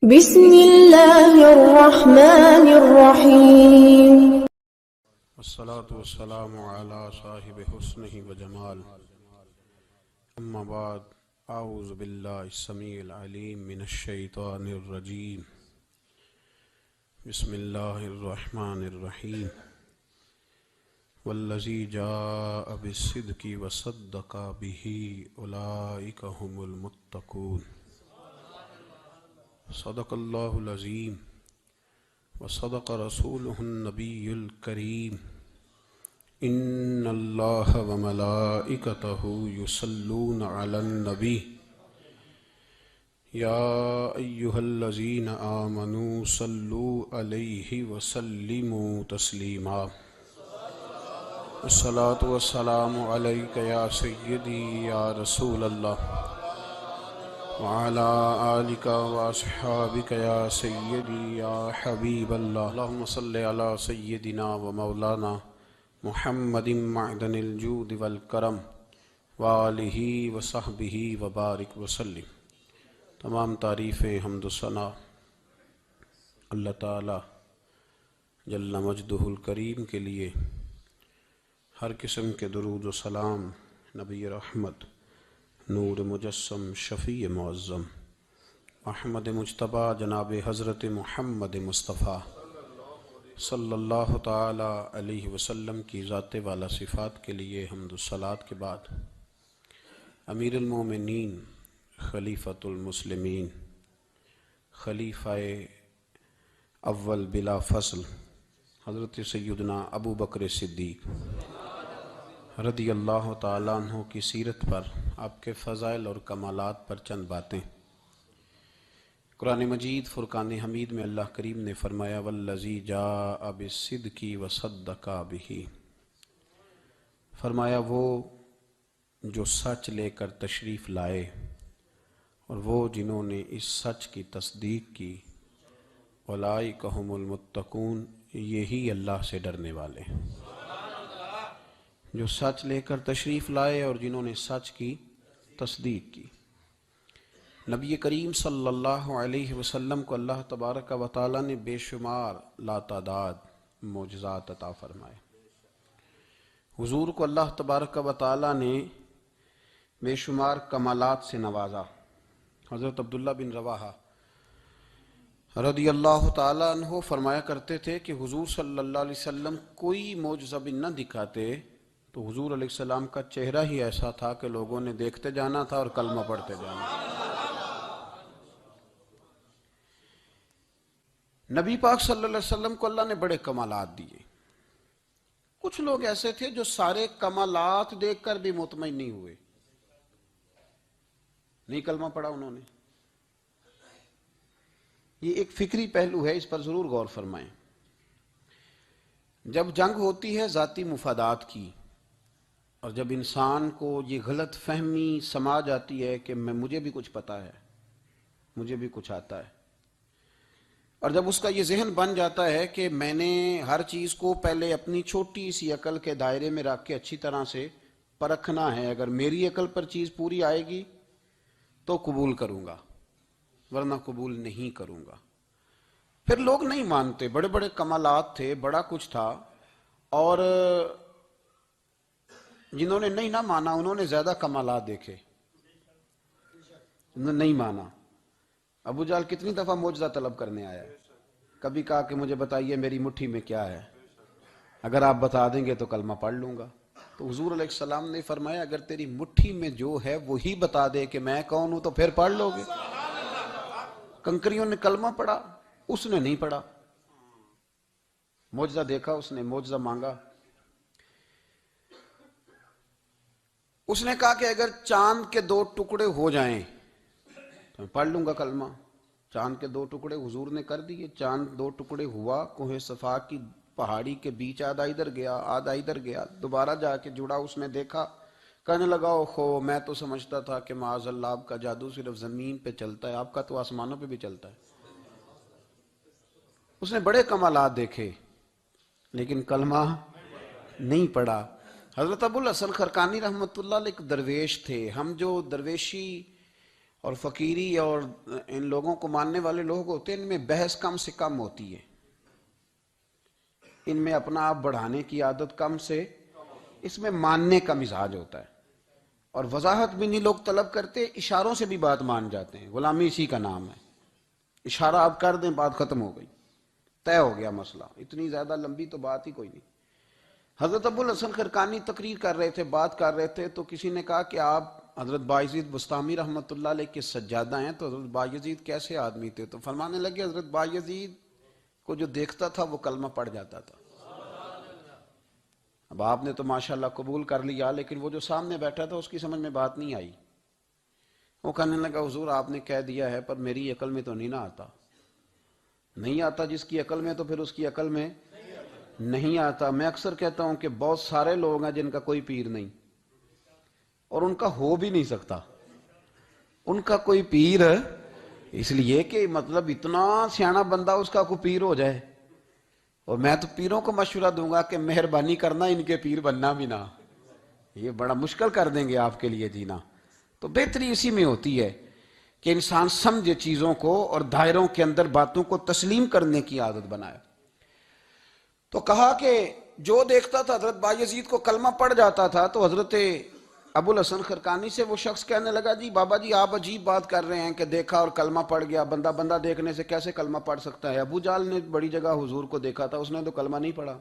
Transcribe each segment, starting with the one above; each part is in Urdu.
بسم اللہ الرحمن الرحیم والصلاة والسلام على صاحب حسنه وجمال اما بعد اعوذ باللہ السمیع العلیم من الشیطان الرجیم بسم اللہ الرحمن الرحیم والذی جاء بالصدق وصدق به اولئک هم المتقون صدق اللہ العظیم وصدق رسولہ النبی الکریم ان اللہ وملائکتہ یصلون علی النبی یا ایہا الذین آمنوا صلوا علیہ وسلموا تسلیما الصلاة والسلام علیک یا سیدی یا رسول اللہ وعلى آلك وأصحابك يا سيدي يا حبيب الله اللهم صل على سيدنا ومولانا محمد معدن الجود والكرم وآلہ وصحبہ وبارک وسلم۔ تمام تعریفیں حمد و ثنا اللہ تعالی جل مجدہ الکریم کے لیے، ہر قسم کے درود و سلام نبی رحمت، نور مجسم، شفیع معظم، احمد مجتبی جناب حضرت محمد مصطفیٰ صلی اللہ تعالی علیہ وسلم کی ذات والا صفات کے لیے حمد و صلات کے بعد امیر المومنین، خلیفۃ المسلمین، خلیفہ اول بلا فصل حضرت سیدنا ابو بکر صدیق رضی اللہ تعالیٰ عنہ کی سیرت پر، آپ کے فضائل اور کمالات پر چند باتیں۔ قرآن مجید فرقان حمید میں اللہ کریم نے فرمایا والذی جاء بالصدق وصدق بہ، فرمایا وہ جو سچ لے کر تشریف لائے اور وہ جنہوں نے اس سچ کی تصدیق کی، اولئک ھم المتقون، یہی اللہ سے ڈرنے والے ہیں۔ جو سچ لے کر تشریف لائے اور جنہوں نے سچ کی تصدیق کی۔ نبی کریم صلی اللہ علیہ وسلم کو اللہ تبارک و تعالی نے بے شمار لاتعداد معجزات عطا فرمائے۔ حضور کو اللہ تبارک و تعالی نے بے شمار کمالات سے نوازا۔ حضرت عبداللہ بن رواحہ رضی اللہ تعالی عنہ فرمایا کرتے تھے کہ حضور صلی اللہ علیہ وسلم کوئی معجزہ بھی نہ دکھاتے تو حضور علیہ السلام کا چہرہ ہی ایسا تھا کہ لوگوں نے دیکھتے جانا تھا اور کلمہ پڑھتے جانا تھا۔ نبی پاک صلی اللہ علیہ وسلم کو اللہ نے بڑے کمالات دیے۔ کچھ لوگ ایسے تھے جو سارے کمالات دیکھ کر بھی مطمئن نہیں ہوئے، نہیں کلمہ پڑھا انہوں نے۔ یہ ایک فکری پہلو ہے، اس پر ضرور غور فرمائیں۔ جب جنگ ہوتی ہے ذاتی مفادات کی، اور جب انسان کو یہ غلط فہمی سما جاتی ہے کہ مجھے بھی کچھ پتہ ہے، مجھے بھی کچھ آتا ہے، اور جب اس کا یہ ذہن بن جاتا ہے کہ میں نے ہر چیز کو پہلے اپنی چھوٹی سی عقل کے دائرے میں رکھ کے اچھی طرح سے پرکھنا ہے، اگر میری عقل پر چیز پوری آئے گی تو قبول کروں گا ورنہ قبول نہیں کروں گا۔ پھر لوگ نہیں مانتے، بڑے بڑے کمالات تھے، بڑا کچھ تھا، اور جنہوں نے نہیں نہ مانا انہوں نے زیادہ کمالات دیکھے، انہوں نے نہیں مانا۔ ابو جہل کتنی دفعہ معجزہ طلب کرنے آیا ہے، کبھی کہا کہ مجھے بتائیے میری مٹھی میں کیا ہے، اگر آپ بتا دیں گے تو کلمہ پڑھ لوں گا۔ تو حضور علیہ السلام نے فرمایا اگر تیری مٹھی میں جو ہے وہی بتا دے کہ میں کون ہوں تو پھر پڑھ لو گے۔ کنکریوں نے کلمہ پڑھا، اس نے نہیں پڑھا۔ معجزہ دیکھا اس نے، معجزہ مانگا، اس نے کہا کہ اگر چاند کے 2 ٹکڑے ہو جائیں تو میں پڑھ لوں گا کلمہ۔ چاند کے 2 ٹکڑے حضور نے کر دیے، چاند 2 ٹکڑے ہوا، کوہ صفا کی پہاڑی کے بیچ آدھا ادھر گیا آدھا ادھر گیا، دوبارہ جا کے جڑا، اس نے دیکھا، کہنے لگا اوہو میں تو سمجھتا تھا کہ معاذ اللہ آپ کا جادو صرف زمین پہ چلتا ہے، آپ کا تو آسمانوں پہ بھی چلتا ہے۔ اس نے بڑے کمالات دیکھے لیکن کلمہ نہیں پڑھا۔ حضرت ابو الحسن خرقانی رحمۃ اللہ علیہ ایک درویش تھے۔ ہم جو درویشی اور فقیری اور ان لوگوں کو ماننے والے لوگ ہوتے ہیں، ان میں بحث کم سے کم ہوتی ہے، ان میں اپنا آپ بڑھانے کی عادت کم سے، اس میں ماننے کا مزاج ہوتا ہے، اور وضاحت بھی نہیں لوگ طلب کرتے، اشاروں سے بھی بات مان جاتے ہیں، غلامی اسی کا نام ہے، اشارہ آپ کر دیں بات ختم ہو گئی، طے ہو گیا مسئلہ، اتنی زیادہ لمبی تو بات ہی کوئی نہیں۔ حضرت ابو الحسن خرقانی تقریر کر رہے تھے، بات کر رہے تھے، تو کسی نے کہا کہ آپ حضرت بایزید بستامی رحمۃ اللہ علیہ کے سجادہ ہیں، تو حضرت بایزید کیسے آدمی تھے؟ تو فرمانے لگے حضرت بایزید کو جو دیکھتا تھا وہ کلمہ پڑھ جاتا تھا۔ اب آپ نے تو ماشاءاللہ قبول کر لیا، لیکن وہ جو سامنے بیٹھا تھا اس کی سمجھ میں بات نہیں آئی، وہ کہنے لگا حضور آپ نے کہہ دیا ہے پر میری عقل میں تو نہیں نہ آتا۔ نہیں آتا جس کی عقل میں، تو پھر اس کی عقل میں نہیں آتا۔ میں اکثر کہتا ہوں کہ بہت سارے لوگ ہیں جن کا کوئی پیر نہیں، اور ان کا ہو بھی نہیں سکتا، ان کا کوئی پیر، اس لیے کہ مطلب اتنا سیاںا بندہ اس کا کوئی پیر ہو جائے۔ اور میں تو پیروں کو مشورہ دوں گا کہ مہربانی کرنا ان کے پیر بننا بھی نہ، یہ بڑا مشکل کر دیں گے آپ کے لیے جینا۔ تو بہتری اسی میں ہوتی ہے کہ انسان سمجھے چیزوں کو اور دائروں کے اندر باتوں کو تسلیم کرنے کی عادت بنائے۔ تو کہا کہ جو دیکھتا تھا حضرت بایزید کو کلمہ پڑھ جاتا تھا، تو حضرت ابو الحسن خرقانی سے وہ شخص کہنے لگا جی بابا جی آپ عجیب بات کر رہے ہیں کہ دیکھا اور کلمہ پڑھ گیا، بندہ دیکھنے سے کیسے کلمہ پڑھ سکتا ہے؟ ابو جہل نے بڑی جگہ حضور کو دیکھا تھا، اس نے تو کلمہ نہیں پڑھا،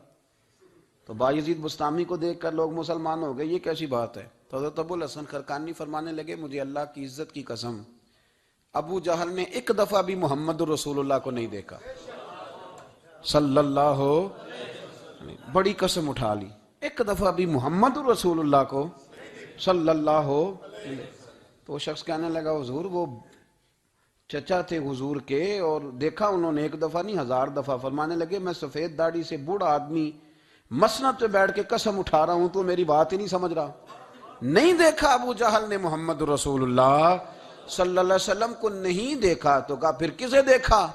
تو بایزید بستامی کو دیکھ کر لوگ مسلمان ہو گئے، یہ کیسی بات ہے؟ تو حضرت ابو الحسن خرقانی فرمانے لگے مجھے اللہ کی عزت کی قسم، ابو جہل نے ایک دفعہ بھی محمد رسول اللہ کو نہیں دیکھا صلی اللہ ہو، بڑی قسم اٹھا لی، ایک دفعہ بھی محمد رسول اللہ کو صلی اللہ ہو۔ تو وہ شخص کہنے لگا حضور وہ چچا تھے حضور کے، اور دیکھا انہوں نے ایک دفعہ نہیں 1000 دفعہ۔ فرمانے لگے میں سفید داڑھی سے بوڑھا آدمی مسند پہ بیٹھ کے قسم اٹھا رہا ہوں، تو میری بات ہی نہیں سمجھ رہا، نہیں دیکھا ابو جہل نے محمد رسول اللہ صلی اللہ علیہ وسلم کو، نہیں دیکھا۔ تو کہا پھر کسے دیکھا؟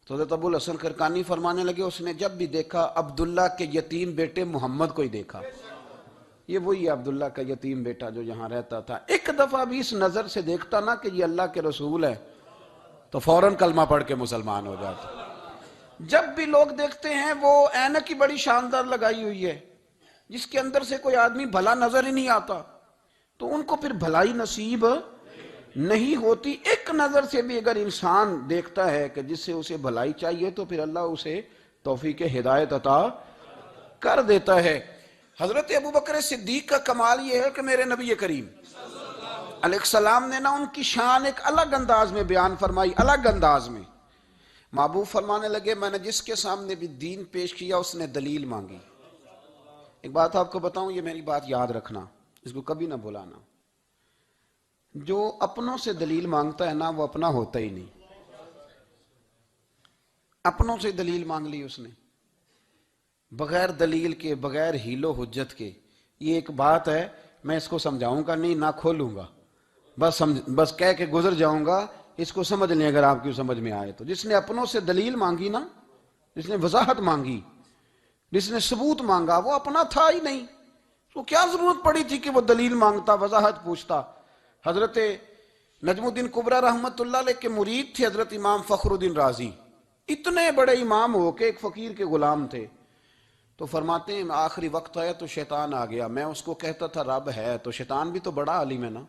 تو حضرت ابو الحسن خرقانی فرمانے لگے اس نے جب بھی دیکھا عبداللہ کے یتیم بیٹے محمد کو ہی دیکھا، یہ وہی عبداللہ کا یتیم بیٹا جو یہاں رہتا تھا، ایک دفعہ بھی اس نظر سے دیکھتا نا کہ یہ اللہ کے رسول ہے تو فوراً کلمہ پڑھ کے مسلمان ہو جاتا۔ جب بھی لوگ دیکھتے ہیں وہ اینک کی بڑی شاندار لگائی ہوئی ہے، جس کے اندر سے کوئی آدمی بھلا نظر ہی نہیں آتا، تو ان کو پھر بھلائی نصیب نہیں ہوتی۔ ایک نظر سے بھی اگر انسان دیکھتا ہے کہ جس سے اسے بھلائی چاہیے، تو پھر اللہ اسے توفیق ہدایت عطا کر دیتا ہے۔ حضرت ابوبکر صدیق کا کمال یہ ہے کہ میرے نبی کریم علیہ السلام نے نا ان کی شان ایک الگ انداز میں بیان فرمائی، الگ انداز میں۔ محبوب فرمانے لگے میں نے جس کے سامنے بھی دین پیش کیا اس نے دلیل مانگی۔ ایک بات آپ کو بتاؤں، یہ میری بات یاد رکھنا، اس کو کبھی نہ بھلانا، جو اپنوں سے دلیل مانگتا ہے نا وہ اپنا ہوتا ہی نہیں۔ اپنوں سے دلیل مانگ لی اس نے بغیر دلیل کے، بغیر حیل و حجت کے، یہ ایک بات ہے، میں اس کو سمجھاؤں گا نہیں، نہ کھولوں گا، بس کہہ کے گزر جاؤں گا، اس کو سمجھ لیں اگر آپ کی سمجھ میں آئے تو۔ جس نے اپنوں سے دلیل مانگی نا، جس نے وضاحت مانگی، جس نے ثبوت مانگا، وہ اپنا تھا ہی نہیں، تو کیا ضرورت پڑی تھی کہ وہ دلیل مانگتا، وضاحت پوچھتا۔ حضرت نجم الدین کبریٰ رحمت اللہ علیہ کے مرید تھے حضرت امام فخر الدین رازی، اتنے بڑے امام ہو کے ایک فقیر کے غلام تھے۔ تو فرماتے ہیں آخری وقت آیا تو شیطان آ گیا، میں اس کو کہتا تھا رب ہے، تو شیطان بھی تو بڑا عالم ہے نا،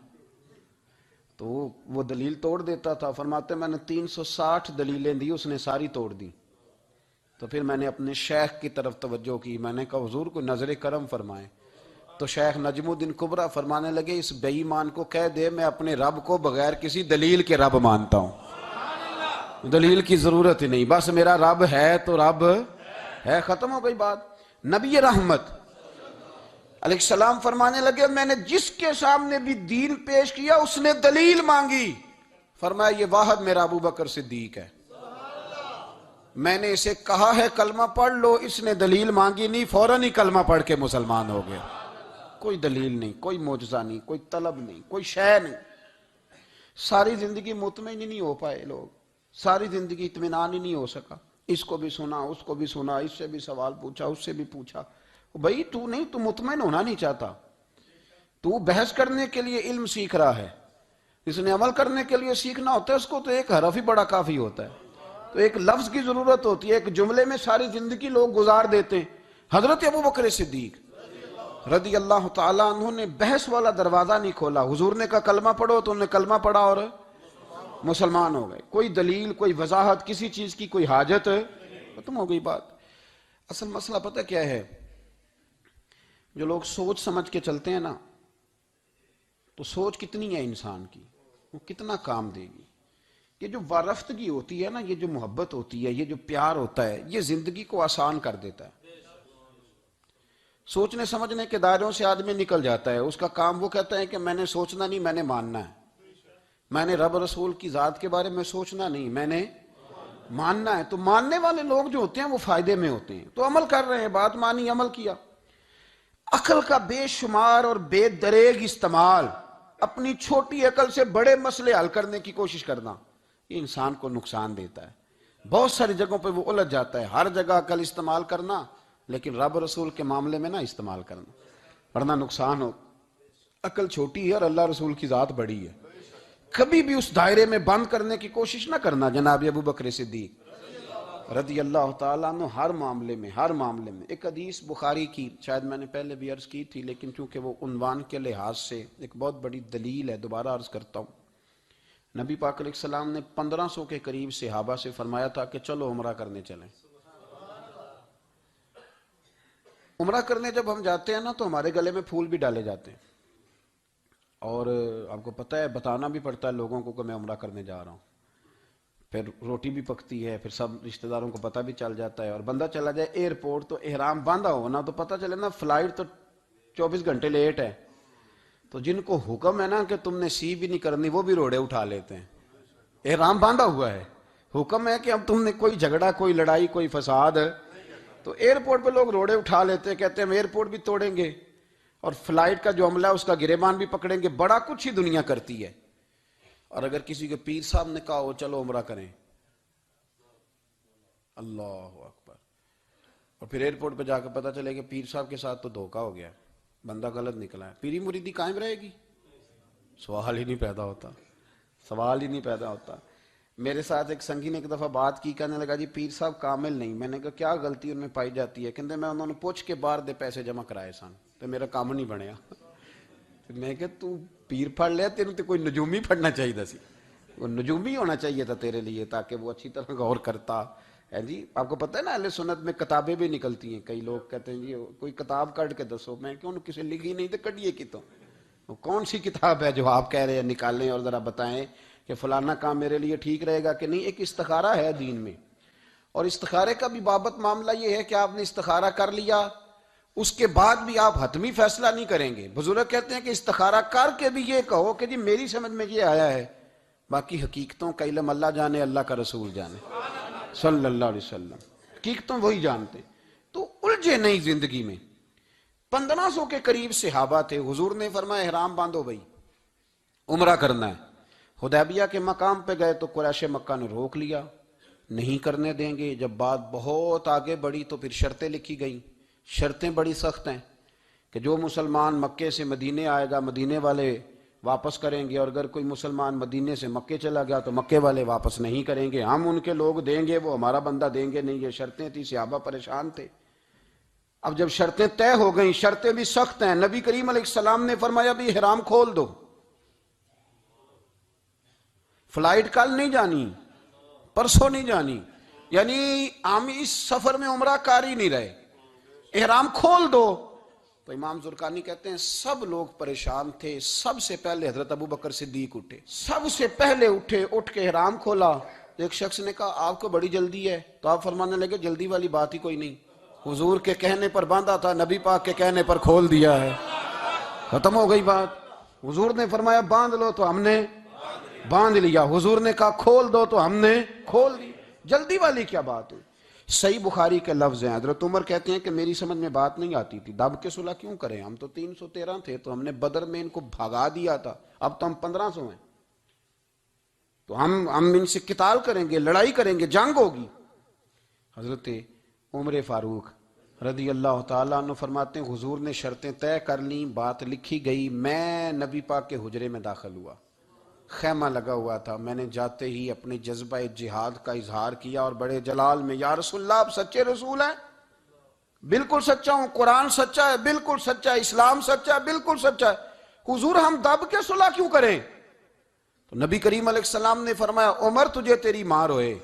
تو وہ دلیل توڑ دیتا تھا۔ فرماتے میں نے 360 دلیلیں دی، اس نے ساری توڑ دی۔ تو پھر میں نے اپنے شیخ کی طرف توجہ کی، میں نے کہا حضور کو نظر کرم فرمائیں۔ تو شیخ نجم الدین کبریٰ فرمانے لگے اس بے ایمان کو کہہ دے میں اپنے رب کو بغیر کسی دلیل کے رب مانتا ہوں، دلیل کی ضرورت ہی نہیں، بس میرا رب ہے تو رب ہے، ختم ہو گئی بات۔ نبی رحمت علیہ السلام فرمانے لگے میں نے جس کے سامنے بھی دین پیش کیا اس نے دلیل مانگی، فرمایا یہ واحد میرا ابوبکر صدیق ہے، میں نے اسے کہا ہے کلمہ پڑھ لو، اس نے دلیل مانگی نہیں، فوراً ہی کلمہ پڑھ کے مسلمان ہو گیا۔ کوئی دلیل نہیں، کوئی معجزہ نہیں، کوئی طلب نہیں، کوئی شے نہیں۔ ساری زندگی مطمئن ہی نہیں ہو پائے لوگ، ساری زندگی اطمینان ہی نہیں ہو سکا، اس کو بھی سنا، اس کو بھی سنا، اس سے بھی سوال پوچھا، اس سے بھی پوچھا۔ بھائی تو مطمئن ہونا نہیں چاہتا، تو بحث کرنے کے لیے علم سیکھ رہا ہے، اس نے عمل کرنے کے لیے سیکھنا ہوتا ہے، اس کو تو ایک حرف ہی بڑا کافی ہوتا ہے، تو ایک لفظ کی ضرورت ہوتی ہے، ایک جملے میں ساری زندگی لوگ گزار دیتے ہیں۔ حضرت ابوبکر صدیق رضی اللہ تعالیٰ عنہ نے بحث والا دروازہ نہیں کھولا، حضور نے کہا کلمہ پڑھو تو انہوں نے کلمہ پڑھا اور مسلمان ہو گئے۔ کوئی دلیل، کوئی وضاحت، کسی چیز کی کوئی حاجت، ختم ہو گئی بات۔ اصل مسئلہ پتہ کیا ہے، جو لوگ سوچ سمجھ کے چلتے ہیں نا، تو سوچ کتنی ہے انسان کی، وہ کتنا کام دے گی۔ یہ جو وارفتگی ہوتی ہے نا، یہ جو محبت ہوتی ہے، یہ جو پیار ہوتا ہے، یہ زندگی کو آسان کر دیتا ہے۔ سوچنے سمجھنے کے دائروں سے آدمی نکل جاتا ہے، اس کا کام وہ کہتا ہے کہ میں نے سوچنا نہیں، میں نے ماننا ہے، میں نے رب رسول کی ذات کے بارے میں سوچنا نہیں، میں نے ماننا ہے۔ تو ماننے والے لوگ جو ہوتے ہیں وہ فائدے میں ہوتے ہیں، تو عمل کر رہے ہیں، بات مانی، عمل کیا۔ عقل کا بے شمار اور بے دریغ استعمال، اپنی چھوٹی عقل سے بڑے مسئلے حل کرنے کی کوشش کرنا، یہ انسان کو نقصان دیتا ہے۔ بہت ساری جگہوں پہ وہ الجھ جاتا ہے۔ ہر جگہ عقل استعمال کرنا، لیکن رب رسول کے معاملے میں نہ استعمال کرنا، ورنہ نقصان ہو۔ عقل چھوٹی ہے اور اللہ رسول کی ذات بڑی ہے، کبھی بھی اس دائرے میں بند کرنے کی کوشش نہ کرنا۔ جناب ابوبکر صدیق رضی اللہ تعالیٰ عنہ ہر معاملے میں ایک حدیث بخاری کی، شاید میں نے پہلے بھی عرض کی تھی، لیکن چونکہ وہ عنوان کے لحاظ سے ایک بہت بڑی دلیل ہے، دوبارہ عرض کرتا ہوں۔ نبی پاک علیہ السلام نے 1500 کے قریب صحابہ سے فرمایا تھا کہ چلو عمرہ کرنے چلیں۔ عمرہ کرنے جب ہم جاتے ہیں نا تو ہمارے گلے میں پھول بھی ڈالے جاتے ہیں، اور آپ کو پتہ ہے بتانا بھی پڑتا ہے لوگوں کو کہ میں عمرہ کرنے جا رہا ہوں۔ پھر روٹی بھی پکتی ہے، پھر سب رشتہ داروں کو پتہ بھی چل جاتا ہے، اور بندہ چلا جائے ایئرپورٹ تو احرام باندھا ہو نا، تو پتہ چلے نا فلائٹ تو 24 گھنٹے لیٹ ہے، تو جن کو حکم ہے نا کہ تم نے سی بھی نہیں کرنی، وہ بھی روڑے اٹھا لیتے ہیں۔ احرام باندھا ہوا ہے، حکم ہے کہ اب تم نے کوئی جھگڑا، کوئی لڑائی، کوئی فساد، تو ایئرپورٹ پہ لوگ روڑے اٹھا لیتے ہیں، کہتے ہیں ہم ایئرپورٹ بھی توڑیں گے اور فلائٹ کا جو عملہ ہے اس کا گریبان بھی پکڑیں گے، بڑا کچھ ہی دنیا کرتی ہے۔ اور اگر کسی کے پیر صاحب نے کہا ہو چلو عمرہ کریں، اللہ اکبر، اور پھر ایئرپورٹ پہ جا کے پتہ چلے کہ پیر صاحب کے ساتھ تو دھوکہ ہو گیا، بندہ غلط نکلا ہے، پیری مریدی قائم رہے گی؟ سوال ہی نہیں پیدا ہوتا۔ میرے ساتھ ایک سنگی نے ایک دفعہ بات کی، کہنے لگا جی پیر صاحب کامل نہیں۔ میں نے کہا کیا غلطی ان میں پائی جاتی ہے؟ کہتے میں انہوں نے پوچھ کے باہر دے پیسے جمع کرائے سن تو میرا کام نہیں بنیا۔ میں کہ تو پیر پڑھ لیا، تیرے تو کوئی نجومی پڑھنا چاہیے سی، وہ نجومی ہونا چاہیے تھا تیرے لیے، تاکہ وہ اچھی طرح غور کرتا ہے۔ جی آپ کو پتہ ہے نا اہل سنت میں کتابیں بھی نکلتی ہیں، کئی لوگ کہتے ہیں جی کوئی کتاب کٹ کے دسو، میں کیوں کسی لکھی نہیں تو کٹیے کی تو وہ کون سی کتاب ہے جو آپ کہہ رہے ہیں نکالیں اور ذرا بتائیں کہ فلانا کام میرے لیے ٹھیک رہے گا کہ نہیں۔ ایک استخارہ ہے دین میں، اور استخارے کا بھی بابت معاملہ یہ ہے کہ آپ نے استخارہ کر لیا، اس کے بعد بھی آپ حتمی فیصلہ نہیں کریں گے۔ بزرگ کہتے ہیں کہ استخارہ کر کے بھی یہ کہو کہ جی میری سمجھ میں یہ آیا ہے، باقی حقیقتوں کا علم اللہ جانے، اللہ کا رسول جانے صلی اللہ علیہ وسلم، حقیقتوں وہی جانتے۔ تو الجھے نہیں زندگی میں۔ 1500 کے قریب صحابہ تھے، حضور نے فرمایا احرام باندھو بھائی، عمرہ کرنا ہے۔ حدیبیہ کے مقام پہ گئے تو قریش مکہ نے روک لیا، نہیں کرنے دیں گے۔ جب بات بہت آگے بڑھی تو پھر شرطیں لکھی گئیں، شرطیں بڑی سخت ہیں کہ جو مسلمان مکے سے مدینے آئے گا مدینے والے واپس کریں گے، اور اگر کوئی مسلمان مدینے سے مکے چلا گیا تو مکے والے واپس نہیں کریں گے، ہم ان کے لوگ دیں گے، وہ ہمارا بندہ دیں گے نہیں۔ یہ شرطیں تھی، صحابہ پریشان تھے۔ اب جب شرطیں طے ہو گئیں، شرطیں بھی سخت ہیں، نبی کریم علیہ السلام نے فرمایا بھی احرام کھول دو، فلائٹ کل نہیں جانی، پرسوں نہیں جانی، یعنی ہم اس سفر میں عمرہ کار ہی نہیں رہے، احرام کھول دو۔ تو امام زرقانی کہتے ہیں سب لوگ پریشان تھے، سب سے پہلے حضرت ابوبکر صدیق اٹھے، سب سے پہلے اٹھے، اٹھ کے احرام کھولا۔ ایک شخص نے کہا آپ کو بڑی جلدی ہے، تو آپ فرمانے لگے جلدی والی بات ہی کوئی نہیں، حضور کے کہنے پر باندھا تھا، نبی پاک کے کہنے پر کھول دیا ہے، ختم ہو گئی بات۔ حضور نے فرمایا باندھ لو تو ہم نے باندھ لیا، حضور نے کہا کھول دو تو ہم نے کھول دی، جلدی والی کیا بات ہوئی؟ صحیح بخاری کے لفظ ہیں، حضرت عمر کہتے ہیں کہ میری سمجھ میں بات نہیں آتی تھی، دب کے صلح کیوں کریں، ہم تو 313 تھے، تو ہم نے بدر میں ان کو بھگا دیا تھا، اب تو ہم 1500 ہیں، تو ہم ان سے قتال کریں گے، لڑائی کریں گے، جنگ ہوگی۔ حضرت عمر فاروق رضی اللہ تعالیٰ عنہ فرماتے ہیں حضور نے شرطیں طے کر لیں، بات لکھی گئی، میں نبی پاک کے حجرے میں داخل ہوا، خیمہ لگا ہوا تھا، میں نے جاتے ہی اپنے جذبہ جہاد کا اظہار کیا اور بڑے جلال میں، یا رسول اللہ آپ سچے رسول ہیں؟ بالکل سچا ہوں، قرآن سچا ہے، بالکل سچا ہے، اسلام سچا ہے، بالکل سچا ہے، حضور ہم دب کے صلح کیوں کریں؟ تو نبی کریم علیہ السلام نے فرمایا عمر تجھے تیری ماں روئے،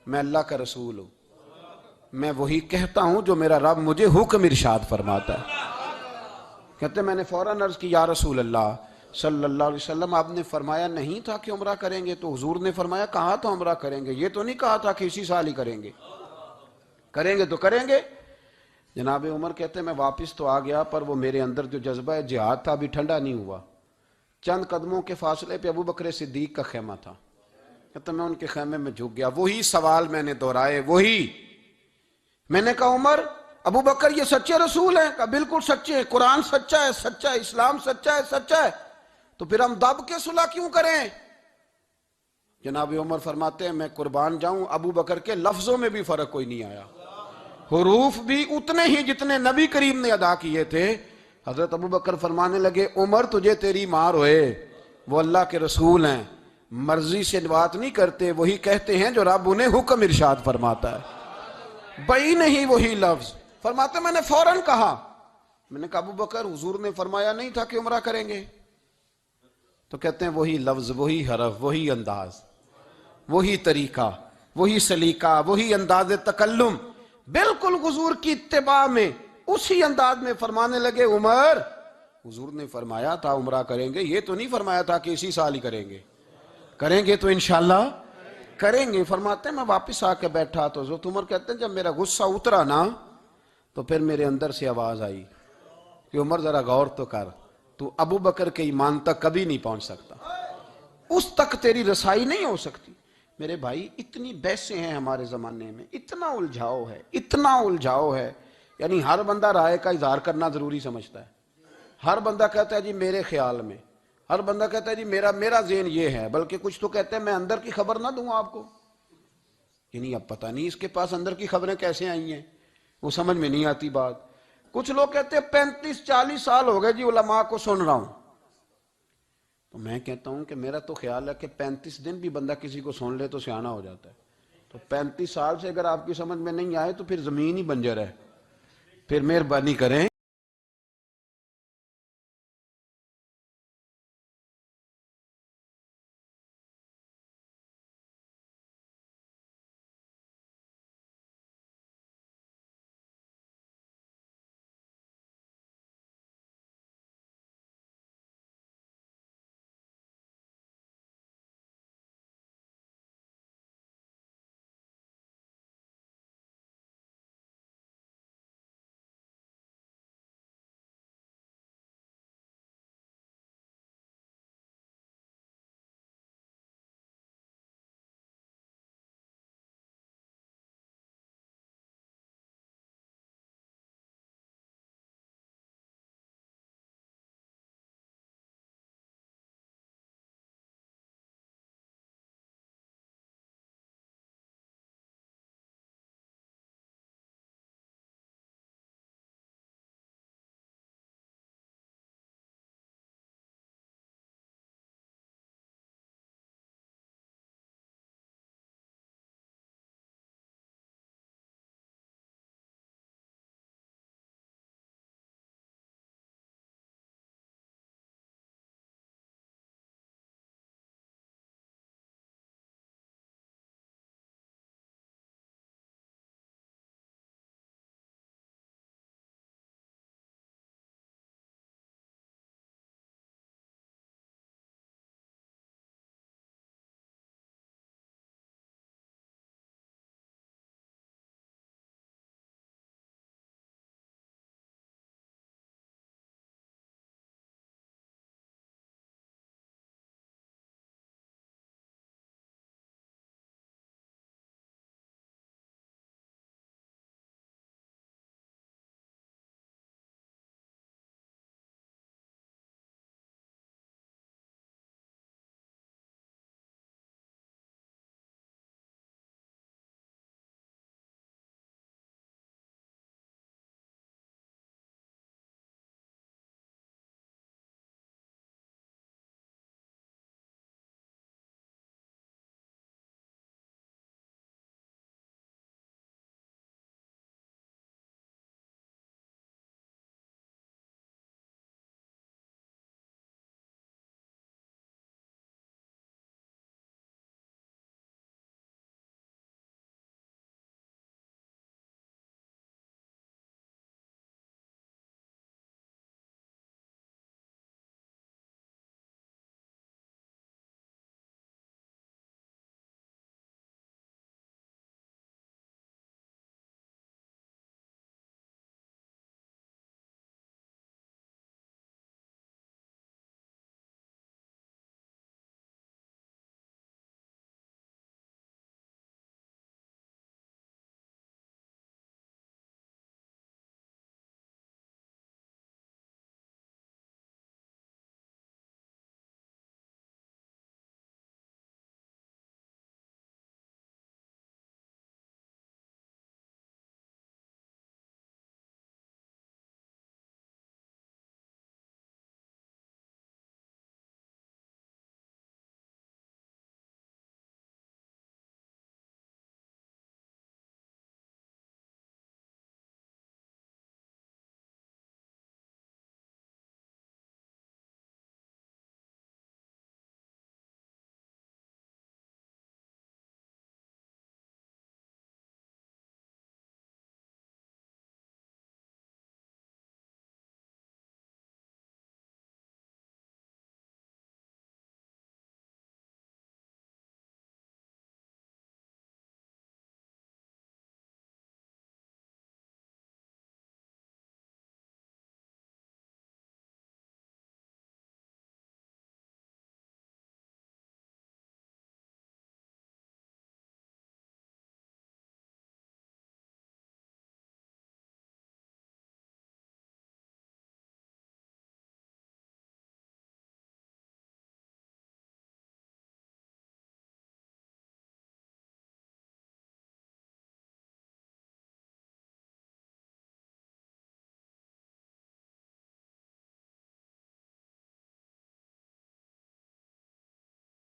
میں اللہ کا رسول ہوں، میں وہی کہتا ہوں جو میرا رب مجھے حکم ارشاد فرماتا ہے۔ کہتے میں نے فوراً عرض کی یا رسول اللہ صلی اللہ علیہ وسلم آپ نے فرمایا نہیں تھا کہ عمرہ کریں گے؟ تو حضور نے فرمایا کہا تو عمرہ کریں گے، یہ تو نہیں کہا تھا کہ اسی سال ہی کریں گے، کریں گے تو کریں گے۔ جناب عمر کہتے ہیں میں واپس تو آ گیا، پر وہ میرے اندر جو جذبہ جہاد تھا ابھی ٹھنڈا نہیں ہوا۔ چند قدموں کے فاصلے پہ ابو بکر صدیق کا خیمہ تھا، کہتے میں ان کے خیمے میں جھک گیا، وہی سوال میں نے دہرائے، وہی میں نے کہا عمر ابو بکر یہ سچے رسول ہیں؟ کہا بالکل سچے ہیں، قرآن سچا ہے، سچا ہے، اسلام سچا ہے، سچا ہے، تو پھر ہم دب کے صلح کیوں کریں؟ جناب عمر فرماتے ہیں میں قربان جاؤں ابو بکر کے لفظوں میں بھی فرق کوئی نہیں آیا، حروف بھی اتنے ہی جتنے نبی کریم نے ادا کیے تھے۔ حضرت ابو بکر فرمانے لگے عمر تجھے تیری ماں روئے، وہ اللہ کے رسول ہیں، مرضی سے بات نہیں کرتے، وہی کہتے ہیں جو رب انہیں حکم ارشاد فرماتا ہے، بئی نہیں وہی لفظ۔ فرماتے میں نے فوراً کہا، میں نے کہا ابو بکر حضور نے فرمایا نہیں تھا کہ عمرہ کریں گے؟ تو کہتے ہیں وہی لفظ، وہی حرف، وہی انداز، وہی طریقہ، وہی سلیقہ، وہی انداز تکلم، بالکل حضور کی اتباع میں اسی انداز میں فرمانے لگے عمر حضور نے فرمایا تھا عمرہ کریں گے، یہ تو نہیں فرمایا تھا کہ اسی سال ہی کریں گے، کریں گے تو انشاءاللہ کریں گے۔ فرماتے ہیں میں واپس آ کے بیٹھا تو حضرت عمر کہتے ہیں جب میرا غصہ اترا نا تو پھر میرے اندر سے آواز آئی کہ عمر ذرا غور تو کر، تو ابو بکر کے ایمان تک کبھی نہیں پہنچ سکتا، اس تک تیری رسائی نہیں ہو سکتی۔ میرے بھائی اتنی بحثیں ہیں ہمارے زمانے میں، اتنا الجھاؤ ہے، اتنا الجھاؤ ہے، یعنی ہر بندہ رائے کا اظہار کرنا ضروری سمجھتا ہے، ہر بندہ کہتا ہے جی میرے خیال میں، ہر بندہ کہتا ہے جی میرا ذہن یہ ہے، بلکہ کچھ تو کہتے ہیں میں اندر کی خبر نہ دوں آپ کو، یعنی اب پتہ نہیں اس کے پاس اندر کی خبریں کیسے آئی ہیں، وہ سمجھ میں نہیں آتی بات۔ کچھ لوگ کہتے ہیں 35-40 سال ہو گئے جی علماء کو سن رہا ہوں، تو میں کہتا ہوں کہ میرا تو خیال ہے کہ 35 دن بھی بندہ کسی کو سن لے تو سیاںا ہو جاتا ہے، تو 35 سال سے اگر آپ کی سمجھ میں نہیں آئے تو پھر زمین ہی بنجر ہے، پھر مہربانی کریں